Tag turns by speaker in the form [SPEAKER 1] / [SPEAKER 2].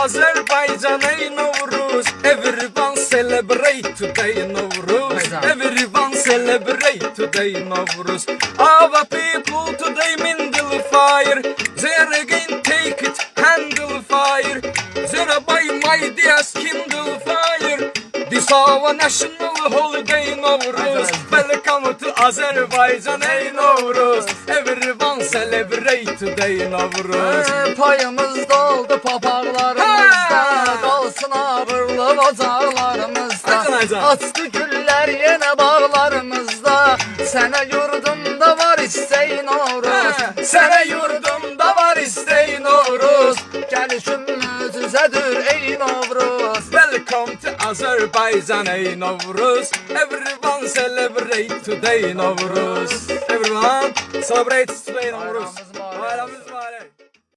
[SPEAKER 1] Azerbaijan, ey Novruz. Everyone celebrate today Novruz. Everyone celebrate today Novruz. Our people today mindle fire. There again take it, handle fire. There by my dears kindle fire. This our national holiday Novruz. Welcome to Azerbaijan, ey Novruz. Everyone celebrate today Novruz.
[SPEAKER 2] Payımız doldu papaqlarımızda, qalsın ağırlı ocaqlarımızda. Açdı güllər yenə bağlarımızda. Sənə yurdumda var istəyin Novruz. Sənə yurdumda var istəyin Novruz. Gəlişimiz üzədir ey Novruz.
[SPEAKER 1] Welcome to Azerbaijan, ey Novruz. Everyone celebrate today Novruz. Everyone celebrate today Novruz.
[SPEAKER 2] Bayramımız var.